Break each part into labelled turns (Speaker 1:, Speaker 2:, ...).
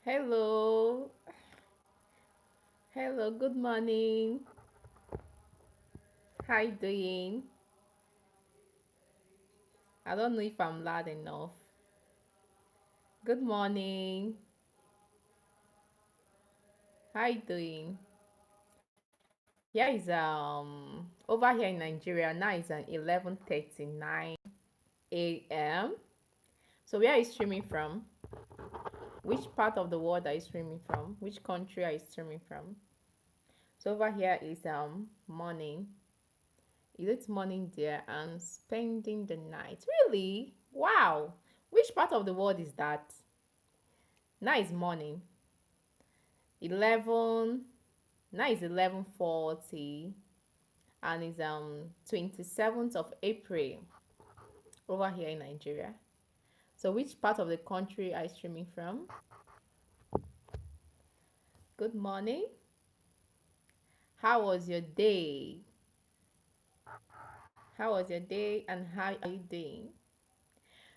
Speaker 1: Hello, hello, good morning. How you doing? I don't know if I'm loud enough. Good morning. How you doing? Here is over here in Nigeria now is an 11:39 a.m. So where are you streaming from? Which part of the world are you streaming from? Which country are you streaming from? So over here is morning. Is it morning there and spending the night? Really? Wow. Which part of the world is that? Now is morning. 11 now is 11:40 and it's 27th of April over here in Nigeria. So which part of the country are you streaming from? Good morning. How was your day? How was your day and how are you doing?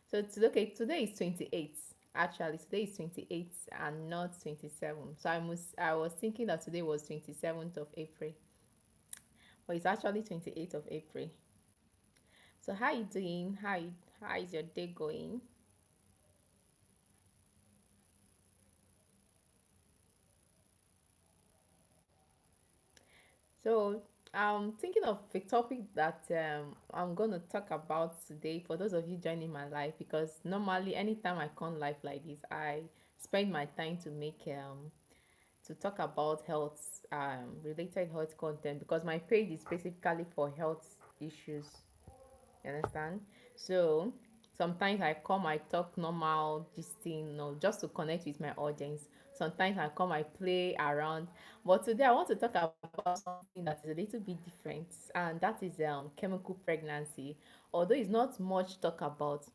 Speaker 1: So today is 28. Actually, today is 28 and not 27. So I was thinking that today was 27th of April, but it's actually 28th of April. So how you doing? How is your day going? So I'm thinking of a topic that I'm gonna talk about today for those of you joining my life because normally anytime I come live like this, I spend my time to talk about health related health content because my page is specifically for health issues. You understand? So sometimes I come, I talk normal, this thing, just to connect with my audience. Sometimes I come, I play around. But today I want to talk about something that is a little bit different, and that is chemical pregnancy. Although it's not much talk about.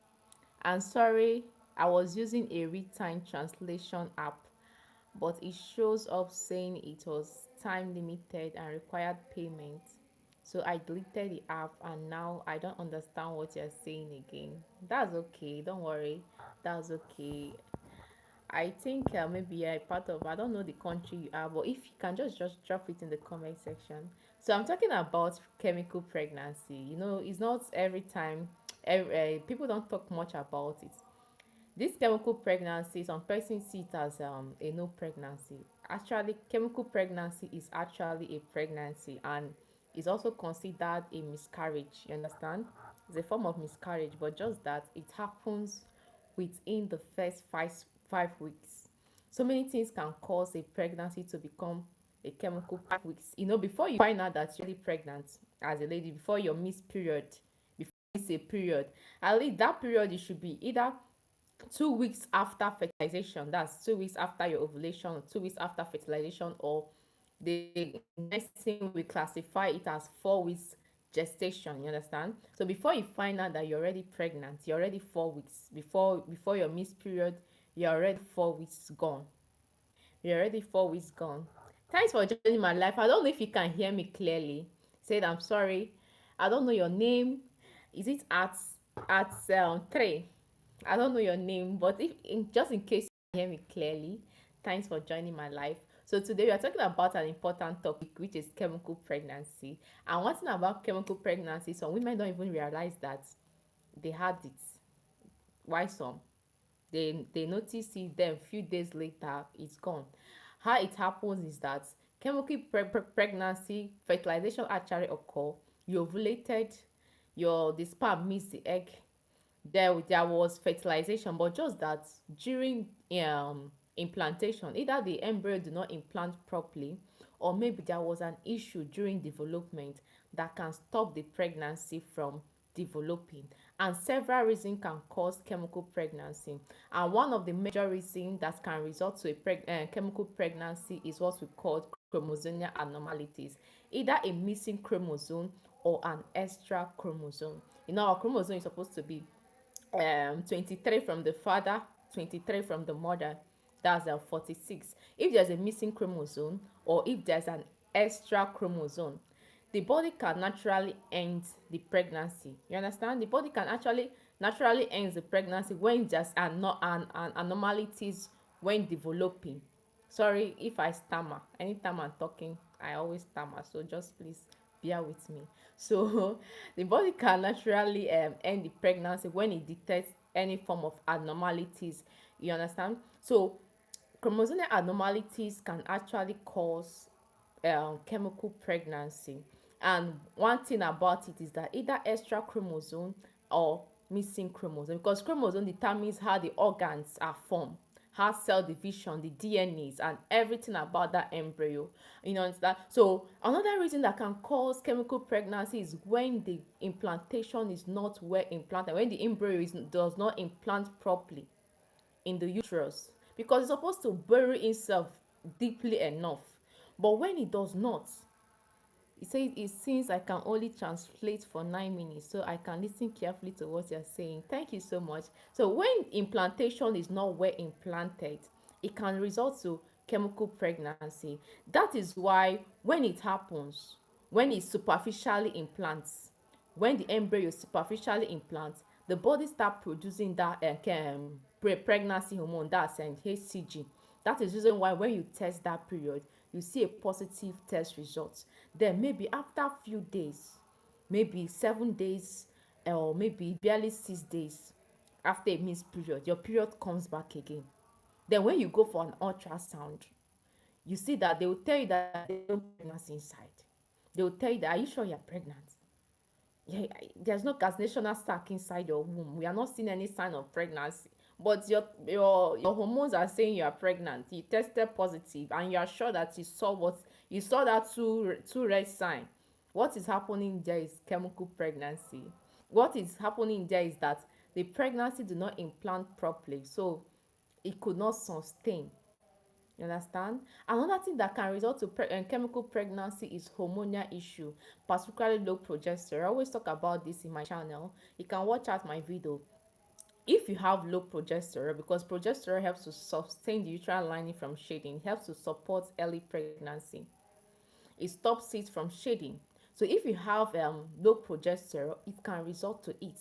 Speaker 1: And sorry, I was using a read time translation app, but it shows up saying it was time limited and required payment. So I deleted the app and now I don't understand what you're saying again. That's okay, don't worry. That's okay. I think maybe you're a part of, I don't know the country you are, but if you can just drop it in the comment section. So I'm talking about chemical pregnancy. It's not every time, people don't talk much about it. This chemical pregnancy, some persons see it as a no pregnancy. Actually, chemical pregnancy is actually a pregnancy and is also considered a miscarriage. You understand? It's a form of miscarriage, but just that it happens within the first five weeks. So many things can cause a pregnancy to become a chemical 5 weeks. Before you find out that you're really pregnant as a lady, before your miss period, before you miss a period, at least that period you should be either 2 weeks after fertilization, that's 2 weeks after your ovulation, 2 weeks after fertilization, or the medicine we classify it as 4 weeks gestation. You understand? So before you find out that you're already pregnant, you're already 4 weeks before your missed period, you're already 4 weeks gone. You're already 4 weeks gone. Thanks for joining my life. I don't know if you can hear me clearly. Said I'm sorry. I don't know your name. Is it at 3? I don't know your name, but just in case you hear me clearly, thanks for joining my life. So today we are talking about an important topic, which is chemical pregnancy. And one thing about chemical pregnancy, some women don't even realize that they had it. Why some? They notice it, then a few days later it's gone. How it happens is that chemical pregnancy, fertilization actually occur. You ovulated, the sperm meets the egg, there was fertilization, but just that during implantation, either the embryo did not implant properly, or maybe there was an issue during development that can stop the pregnancy from developing. And several reasons can cause chemical pregnancy, and one of the major reasons that can result to a chemical pregnancy is what we call chromosomal abnormalities, either a missing chromosome or an extra chromosome. Our chromosome is supposed to be 23 from the father, 23 from the mother. That's 46. If there's a missing chromosome or if there's an extra chromosome, the body can naturally end the pregnancy. You understand? The body can actually naturally end the pregnancy when there's an abnormalities when developing. Sorry if I stammer. Anytime I'm talking, I always stammer. So just please bear with me. So the body can naturally end the pregnancy when it detects any form of abnormalities. You understand? So chromosomal abnormalities can actually cause chemical pregnancy. And one thing about it is that either extra chromosome or missing chromosome, because chromosome determines how the organs are formed, how cell division, the DNAs, and everything about that embryo. You know that. So another reason that can cause chemical pregnancy is when the implantation is not well implanted, when the embryo does not implant properly in the uterus, because it's supposed to bury itself deeply enough. But when it does not, it says it seems I can only translate for 9 minutes, so I can listen carefully to what you're saying. Thank you so much. So when implantation is not well implanted, it can result to chemical pregnancy. That is why when it happens, when it superficially implants, when the embryo superficially implants, the body start producing that pregnancy hormone, that's HCG. That is the reason why when you test that period, you see a positive test result. Then maybe after few days, maybe 7 days, or maybe barely 6 days after a missed period, your period comes back again. Then when you go for an ultrasound, you see that they will tell you that there's no pregnancy inside. They will tell you that, are you sure you're pregnant? Yeah, there's no gestational sac inside your womb. We are not seeing any sign of pregnancy. But your hormones are saying you are pregnant. You tested positive, and you are sure that you saw that two red sign. What is happening there is chemical pregnancy. What is happening there is that the pregnancy did not implant properly, so it could not sustain. You understand? Another thing that can result to chemical pregnancy is hormonal issue, particularly low progesterone. I always talk about this in my channel. You can watch out my video. If you have low progesterone, because progesterone helps to sustain the uterine lining from shedding, helps to support early pregnancy. It stops it from shedding. So if you have low progesterone, it can result to it.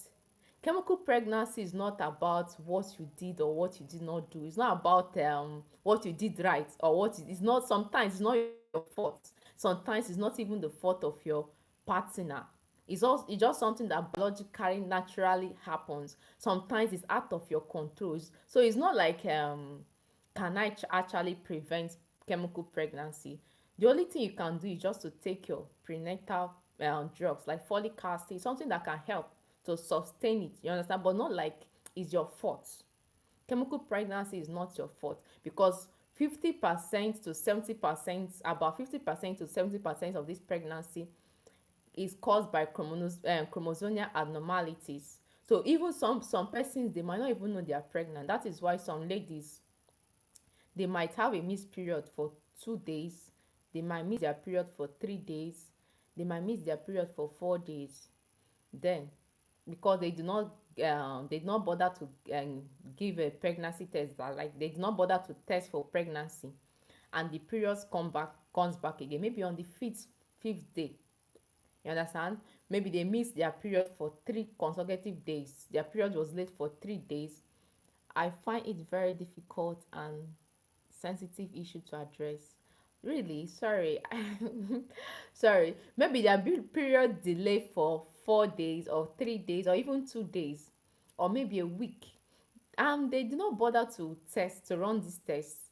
Speaker 1: Chemical pregnancy is not about what you did or what you did not do. It's not about what you did right or what it is not. Sometimes it's not your fault. Sometimes it's not even the fault of your partner. It's just something that biologically naturally happens. Sometimes it's out of your controls. So it's not like can I actually prevent chemical pregnancy? The only thing you can do is just to take your prenatal drugs like folic acid, something that can help to sustain it. You understand? But not like it's your fault. Chemical pregnancy is not your fault, because 50% to 70%, about 50% to 70% of this pregnancy is caused by chromosomal abnormalities. So even some persons, they might not even know they are pregnant. That is why some ladies, they might have a missed period for 2 days, they might miss their period for 3 days, they might miss their period for 4 days. Then because they did not bother to give a pregnancy test, that like they did not bother to test for pregnancy, and the periods comes back again, maybe on the fifth day. You understand? Maybe they missed their period for 3 consecutive days, their period was late for 3 days. I find it very difficult and sensitive issue to address. Really, sorry. Sorry. Maybe their period delay for 4 days or 3 days or even 2 days or maybe a week. They do not bother to run this test.